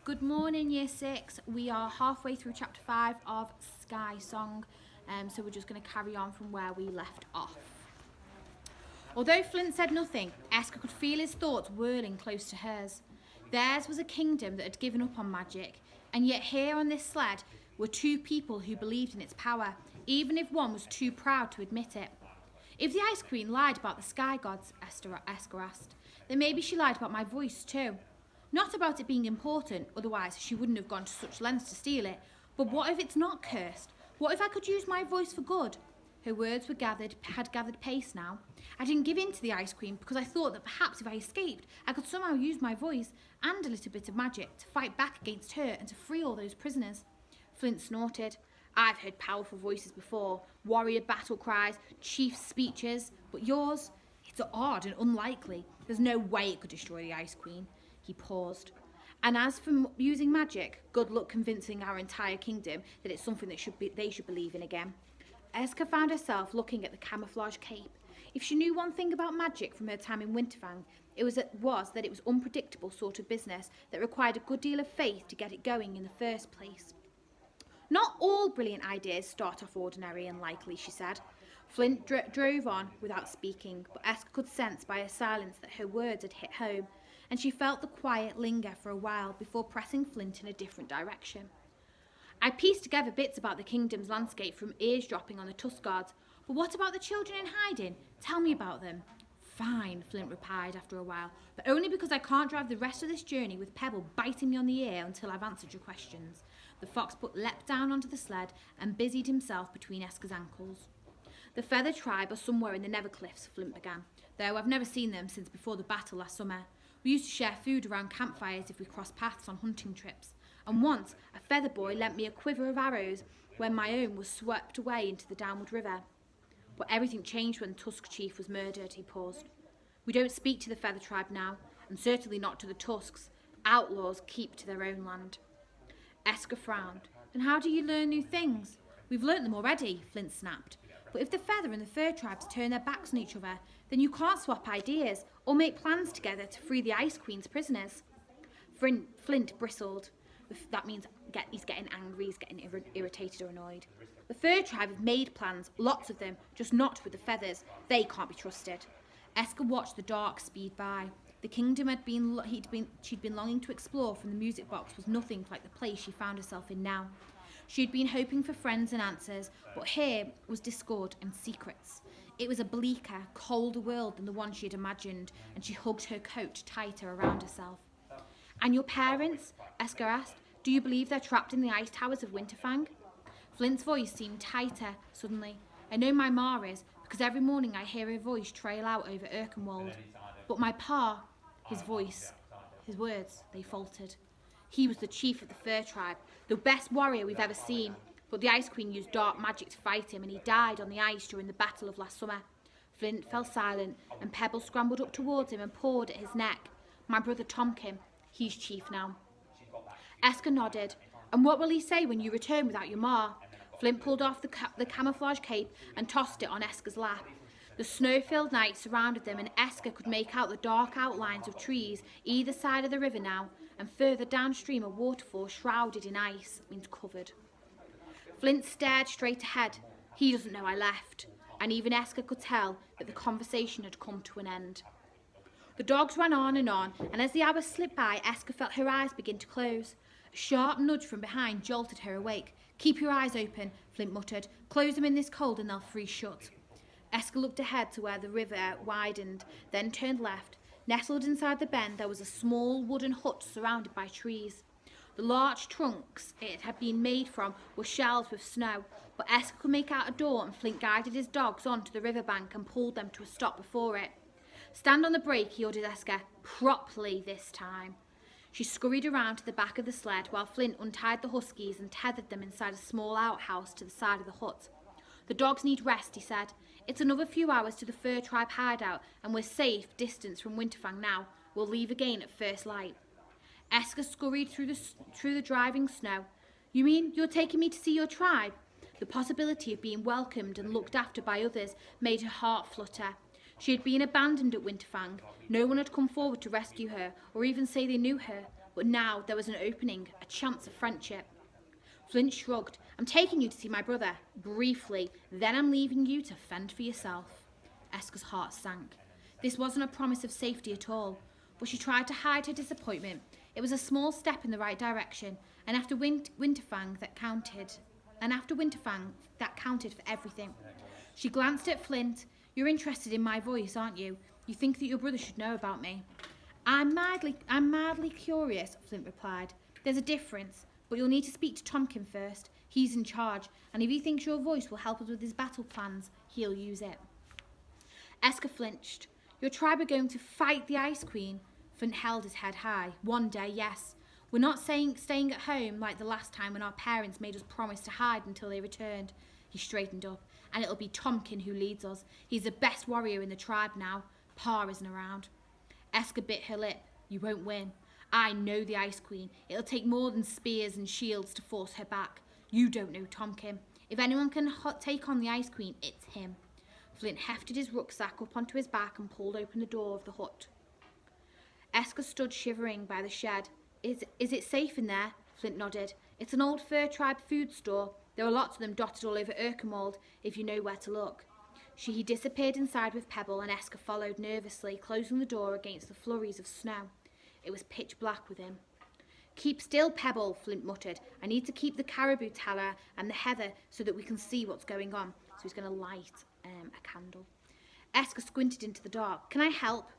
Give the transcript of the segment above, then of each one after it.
Good morning, Year 6. We are halfway through Chapter 5 of Skysong, so we're just going to carry on from where we left off. Although Flint said nothing, Esker could feel his thoughts whirling close to hers. Theirs was a kingdom that had given up on magic, and yet here on this sled were two people who believed in its power, even if one was too proud to admit it. If the Ice Queen lied about the sky gods, Esker asked, then maybe she lied about my voice too. Not about it being important, otherwise she wouldn't have gone to such lengths to steal it. But what if it's not cursed? What if I could use my voice for good? Her words had gathered pace now. I didn't give in to the Ice Queen because I thought that perhaps if I escaped, I could somehow use my voice and a little bit of magic to fight back against her and to free all those prisoners. Flint snorted. I've heard powerful voices before, warrior battle cries, chief speeches, but yours, it's odd and unlikely. There's no way it could destroy the Ice Queen. He paused. And as for using magic, good luck convincing our entire kingdom that it's something that they should believe in again. Esker found herself looking at the camouflage cape. If she knew one thing about magic from her time in Winterfang, it was that it was unpredictable sort of business that required a good deal of faith to get it going in the first place. Not all brilliant ideas start off ordinary and likely, she said. Flint drove on without speaking, but Esker could sense by her silence that her words had hit home, and she felt the quiet linger for a while before pressing Flint in a different direction. I pieced together bits about the kingdom's landscape from eavesdropping on the Tusk Guards, but what about the children in hiding? Tell me about them. Fine, Flint replied after a while, but only because I can't drive the rest of this journey with Pebble biting me on the ear until I've answered your questions. The foxbutt leapt down onto the sled and busied himself between Esker's ankles. The Feather tribe are somewhere in the Nevercliffs, Flint began, though I've never seen them since before the battle last summer. We used to share food around campfires if we crossed paths on hunting trips, and once a feather boy lent me a quiver of arrows when my own was swept away into the downward river. But everything changed when the Tusk chief was murdered, he paused. We don't speak to the Feather tribe now, and certainly not to the Tusks. Outlaws keep to their own land. Esker frowned. And how do you learn new things? We've learnt them already, Flint snapped. But if the Feather and the Fur tribes turn their backs on each other, then you can't swap ideas or make plans together to free the Ice Queen's prisoners. Flint bristled. That means he's getting angry, he's getting irritated or annoyed. The Fur tribe have made plans, lots of them, just not with the Feathers. They can't be trusted. Esker watched the dark speed by. The kingdom she'd been longing to explore from the music box was nothing like the place she found herself in now. She had been hoping for friends and answers, but here was discord and secrets. It was a bleaker, colder world than the one she had imagined, and she hugged her coat tighter around herself. And your parents? Esker asked. Do you believe they're trapped in the ice towers of Winterfang? Flint's voice seemed tighter suddenly. I know my ma is, because every morning I hear her voice trail out over Erkenwald. But my pa, his words, they faltered. He was the chief of the Fur tribe, the best warrior we've ever seen. But the Ice Queen used dark magic to fight him, and he died on the ice during the battle of last summer. Flint fell silent, and Pebble scrambled up towards him and pawed at his neck. My brother Tomkin, he's chief now. Esker nodded. And what will he say when you return without your ma? Flint pulled off the camouflage cape and tossed it on Esker's lap. The snow-filled night surrounded them, and Esker could make out the dark outlines of trees either side of the river now, and further downstream a waterfall shrouded in ice, means covered. Flint stared straight ahead. He doesn't know I left. And even Esker could tell that the conversation had come to an end. The dogs ran on, and as the hours slipped by, Esker felt her eyes begin to close. A sharp nudge from behind jolted her awake. Keep your eyes open, Flint muttered. Close them in this cold and they'll freeze shut. Esker looked ahead to where the river widened, then turned left. Nestled inside the bend, there was a small wooden hut surrounded by trees. The large trunks it had been made from were shelved with snow, but Esker could make out a door, and Flint guided his dogs onto the riverbank and pulled them to a stop before it. Stand on the brake, he ordered Esker, properly this time. She scurried around to the back of the sled while Flint untied the huskies and tethered them inside a small outhouse to the side of the hut. The dogs need rest, he said. It's another few hours to the Fur tribe hideout, and we're safe distance from Winterfang now. We'll leave again at first light. Esker scurried through the driving snow. You mean you're taking me to see your tribe? The possibility of being welcomed and looked after by others made her heart flutter. She had been abandoned at Winterfang. No one had come forward to rescue her or even say they knew her. but now there was an opening, a chance of friendship. Flint shrugged. I'm taking you to see my brother, briefly, then I'm leaving you to fend for yourself. Eska's heart sank. This wasn't a promise of safety at all, but she tried to hide her disappointment. It was a small step in the right direction, and after Winterfang that counted for everything. She glanced at Flint. You're interested in my voice, aren't you? You think that your brother should know about me. I'm madly curious, Flint replied. There's a difference, but you'll need to speak to Tomkin first. He's in charge, and if he thinks your voice will help us with his battle plans, he'll use it. Eska flinched. Your tribe are going to fight the Ice Queen? Flint held his head high. One day, yes. We're not staying at home like the last time when our parents made us promise to hide until they returned. He straightened up. And it'll be Tomkin who leads us. He's the best warrior in the tribe now. Pa isn't around. Eska bit her lip. You won't win. I know the Ice Queen. It'll take more than spears and shields to force her back. You don't know Tomkin. If anyone can take on the Ice Queen, it's him. Flint hefted his rucksack up onto his back and pulled open the door of the hut. Eska stood shivering by the shed. Is it safe in there? Flint nodded. It's an old fur tribe food store. There are lots of them dotted all over Urkemold, if you know where to look. He disappeared inside with Pebble, and Eska followed nervously, closing the door against the flurries of snow. It was pitch black within. Keep still, Pebble, Flint muttered. I need to keep the caribou teller and the heather so that we can see what's going on. So he's going to light a candle. Eska squinted into the dark. Can I help?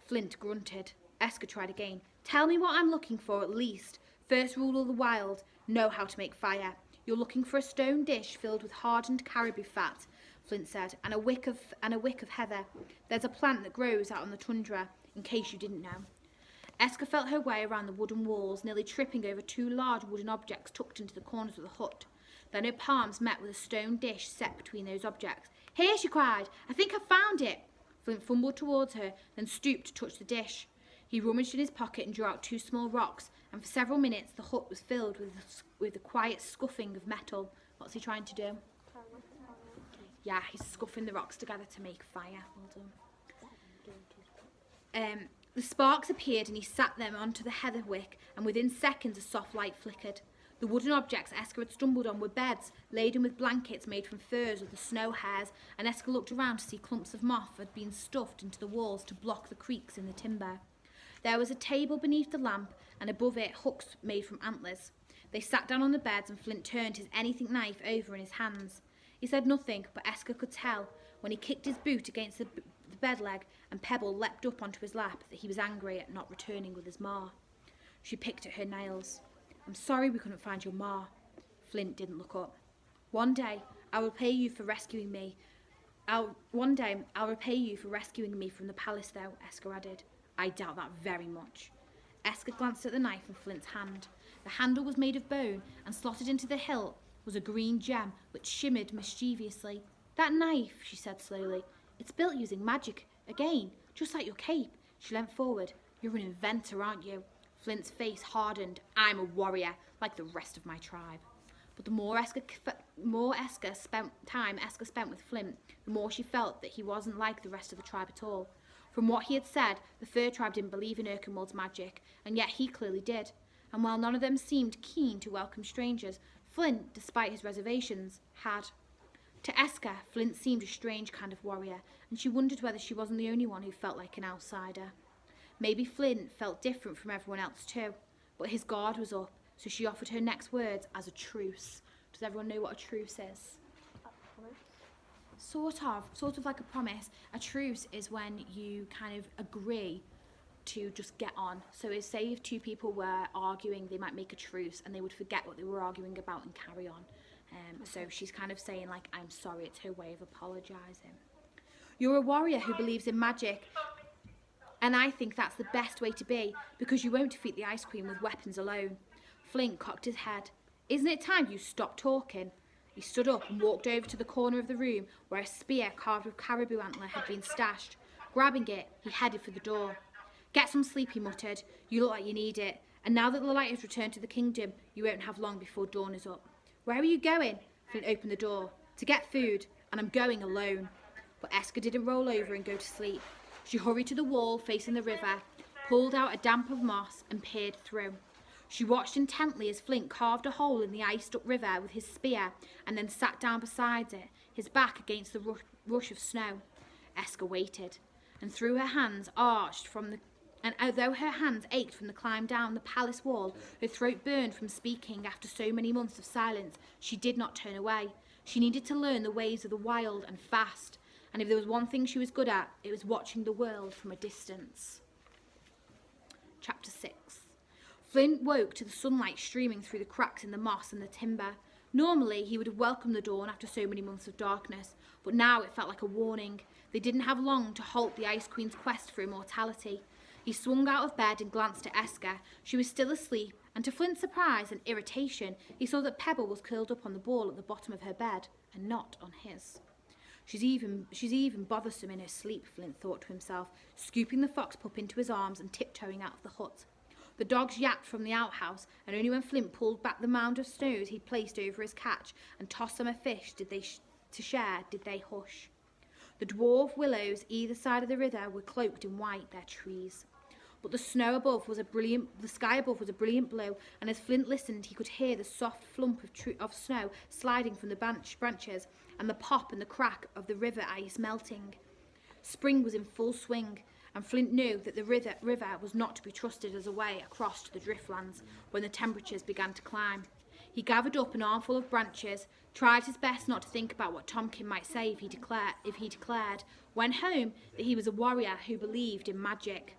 Flint grunted. Eska tried again. Tell me what I'm looking for at least. First rule of the wild, know how to make fire. You're looking for a stone dish filled with hardened caribou fat, Flint said, and a wick of heather. There's a plant that grows out on the tundra, in case you didn't know. Eska felt her way around the wooden walls, nearly tripping over two large wooden objects tucked into the corners of the hut. Then her palms met with a stone dish set between those objects. Here, she cried. I think I've found it. Flint fumbled towards her, then stooped to touch the dish. He rummaged in his pocket and drew out two small rocks, and for several minutes the hut was filled with the quiet scuffing of metal. What's he trying to do? Yeah, he's scuffing the rocks together to make fire. Well done. The sparks appeared and he sat them onto the heather wick, and within seconds a soft light flickered. The wooden objects Eska had stumbled on were beds, laden with blankets made from furs or the snow hares, and Eska looked around to see clumps of moss had been stuffed into the walls to block the creaks in the timber. There was a table beneath the lamp, and above it hooks made from antlers. They sat down on the beds, and Flint turned his anything knife over in his hands. He said nothing, but Eska could tell, when he kicked his boot against the bed leg and Pebble leapt up onto his lap, that he was angry at not returning with his ma. She picked at her nails. I'm sorry we couldn't find your ma. Flint didn't look up. One day I will repay you for rescuing me. I'll repay you for rescuing me from the palace, though, Eska added. I doubt that very much. Eska glanced at the knife in Flint's hand. The handle was made of bone, and slotted into the hilt was a green gem which shimmered mischievously. That knife, she said slowly, it's built using magic, again, just like your cape. She leant forward. You're an inventor, aren't you? Flint's face hardened. I'm a warrior, like the rest of my tribe. But the more Eska spent with Flint, the more she felt that he wasn't like the rest of the tribe at all. From what he had said, the fur tribe didn't believe in Urkemold's magic, and yet he clearly did. And while none of them seemed keen to welcome strangers, Flint, despite his reservations, had. To Eska, Flint seemed a strange kind of warrior, and she wondered whether she wasn't the only one who felt like an outsider. Maybe Flint felt different from everyone else too, but his guard was up, so she offered her next words as a truce. Does everyone know what a truce is? Sort of like a promise. A truce is when you kind of agree to just get on. So say if two people were arguing, they might make a truce and they would forget what they were arguing about and carry on. So she's kind of saying like, I'm sorry, it's her way of apologising. You're a warrior who believes in magic, and I think that's the best way to be, because you won't defeat the Ice Queen with weapons alone. Flint cocked his head. Isn't it time you stopped talking? He stood up and walked over to the corner of the room where a spear carved with caribou antler had been stashed. Grabbing it, he headed for the door. Get some sleep, he muttered. You look like you need it. And now that the light has returned to the kingdom, you won't have long before dawn is up. Where are you going? Flint opened the door. To get food, and I'm going alone. But Eska didn't roll over and go to sleep. She hurried to the wall facing the river, pulled out a damp of moss and peered through. She watched intently as Flint carved a hole in the iced-up river with his spear and then sat down beside it, his back against the rush of snow. Esker waited, and though her hands ached from the climb down the palace wall, her throat burned from speaking after so many months of silence, she did not turn away. She needed to learn the ways of the wild and fast, and if there was one thing she was good at, it was watching the world from a distance. Chapter 6. Flint woke to the sunlight streaming through the cracks in the moss and the timber. Normally, he would have welcomed the dawn after so many months of darkness, but now it felt like a warning. They didn't have long to halt the Ice Queen's quest for immortality. He swung out of bed and glanced at Esker. She was still asleep, and to Flint's surprise and irritation, he saw that Pebble was curled up on the ball at the bottom of her bed, and not on his. She's even bothersome in her sleep, Flint thought to himself, scooping the fox pup into his arms and tiptoeing out of the hut. The dogs yapped from the outhouse, and only when Flint pulled back the mound of stones he placed over his catch and tossed them a fish did they hush. The dwarf willows either side of the river were cloaked in white, their trees. But the sky above was a brilliant blue, and as Flint listened, he could hear the soft flump of snow sliding from the branches, and the pop and the crack of the river ice melting. Spring was in full swing, and Flint knew that the river was not to be trusted as a way across to the driftlands when the temperatures began to climb. He gathered up an armful of branches, tried his best not to think about what Tomkin might say if he declared, when home, that he was a warrior who believed in magic,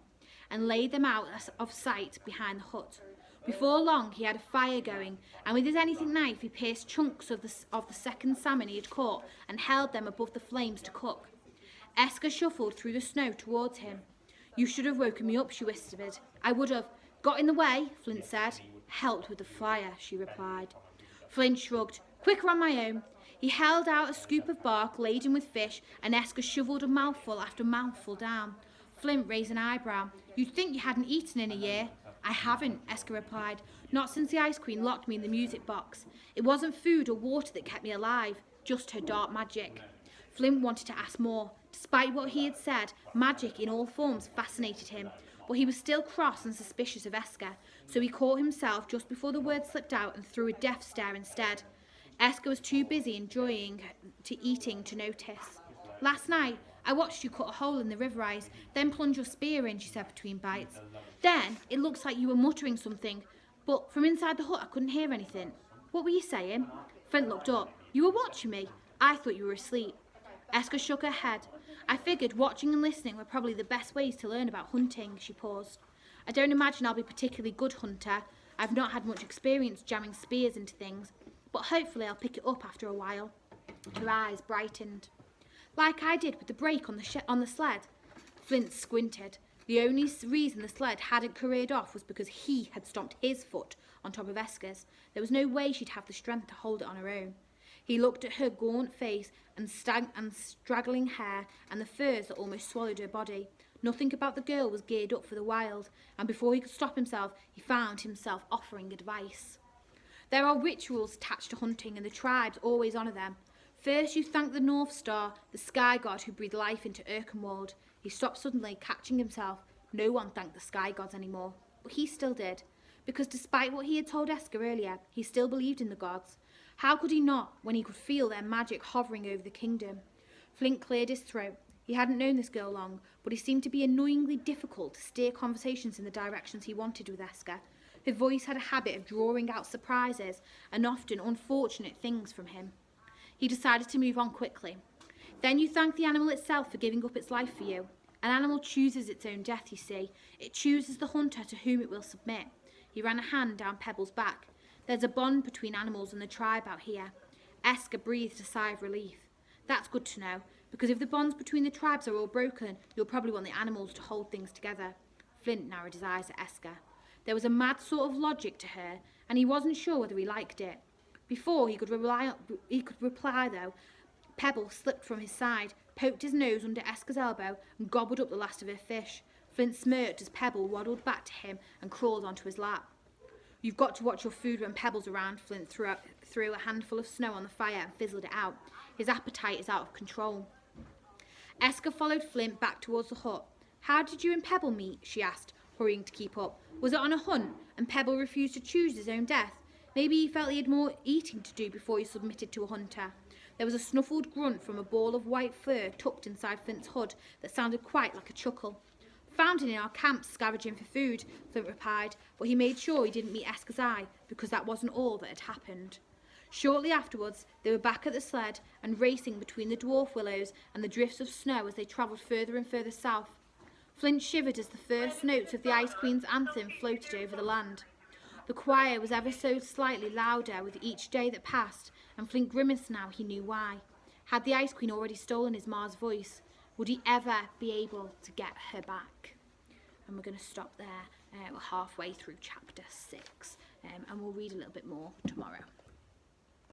and laid them out of sight behind the hut. Before long he had a fire going, and with his anything knife he pierced chunks of the second salmon he had caught and held them above the flames to cook. Esker shuffled through the snow towards him. "You should have woken me up," she whispered. "I would have. Got in the way," Flint said. "Helped with the fire," she replied. Flint shrugged. "Quicker on my own." He held out a scoop of bark laden with fish, and Esker shoveled a mouthful after mouthful down. Flint raised an eyebrow. "You'd think you hadn't eaten in a year." "I haven't," Esker replied. "Not since the Ice Queen locked me in the music box. It wasn't food or water that kept me alive, just her dark magic." Flint wanted to ask more. Despite what he had said, magic in all forms fascinated him, but he was still cross and suspicious of Esker, so he caught himself just before the words slipped out and threw a death stare instead. Esker was too busy enjoying eating to notice. "Last night, I watched you cut a hole in the river ice, then plunge your spear in," she said between bites. "Then it looks like you were muttering something, but from inside the hut I couldn't hear anything. What were you saying?" Flint looked up. "You were watching me. I thought you were asleep." Esker shook her head. "I figured watching and listening were probably the best ways to learn about hunting." She paused. "I don't imagine I'll be a particularly good hunter. I've not had much experience jamming spears into things, but hopefully I'll pick it up after a while." Her eyes brightened. "Like I did with the brake on the sled." Flint squinted. The only reason the sled hadn't careered off was because he had stomped his foot on top of Esker's. There was no way she'd have the strength to hold it on her own. He looked at her gaunt face and straggling hair and the furs that almost swallowed her body. Nothing about the girl was geared up for the wild, and before he could stop himself, he found himself offering advice. "There are rituals attached to hunting, and the tribes always honour them. First you thank the North Star, the sky god who breathed life into Erkenwald." He stopped suddenly, catching himself. No one thanked the sky gods anymore, but he still did, because despite what he had told Esker earlier, he still believed in the gods. How could he not, when he could feel their magic hovering over the kingdom? Flint cleared his throat. He hadn't known this girl long, but he seemed to be annoyingly difficult to steer conversations in the directions he wanted with Esker. Her voice had a habit of drawing out surprises and often unfortunate things from him. He decided to move on quickly. "Then you thank the animal itself for giving up its life for you. An animal chooses its own death, you see. It chooses the hunter to whom it will submit." He ran a hand down Pebble's back. "There's a bond between animals and the tribe out here." Esker breathed a sigh of relief. "That's good to know, because if the bonds between the tribes are all broken, you'll probably want the animals to hold things together." Flint narrowed his eyes at Esker. There was a mad sort of logic to her, and he wasn't sure whether he liked it. Before he could reply, though, Pebble slipped from his side, poked his nose under Esker's elbow, and gobbled up the last of her fish. Flint smirked as Pebble waddled back to him and crawled onto his lap. "You've got to watch your food when Pebble's around." Flint threw a handful of snow on the fire and fizzled it out. "His appetite is out of control." Esker followed Flint back towards the hut. "How did you and Pebble meet?" she asked, hurrying to keep up. Was it on a hunt, and Pebble refused to choose his own death? Maybe he felt he had more eating to do before he submitted to a hunter. There was a snuffled grunt from a ball of white fur tucked inside Flint's hood that sounded quite like a chuckle. Found him in our camp scavenging for food, Flint replied, but he made sure he didn't meet Esker's eye, because that wasn't all that had happened. Shortly afterwards, they were back at the sled and racing between the dwarf willows and the drifts of snow as they travelled further and further south. Flint shivered as the first notes of the Ice Queen's anthem floated over the land. The choir was ever so slightly louder with each day that passed, and Flint grimaced now he knew why. Had the Ice Queen already stolen his Mars voice? Would he ever be able to get her back? And we're going to stop there. We're halfway through chapter 6, and we'll read a little bit more tomorrow.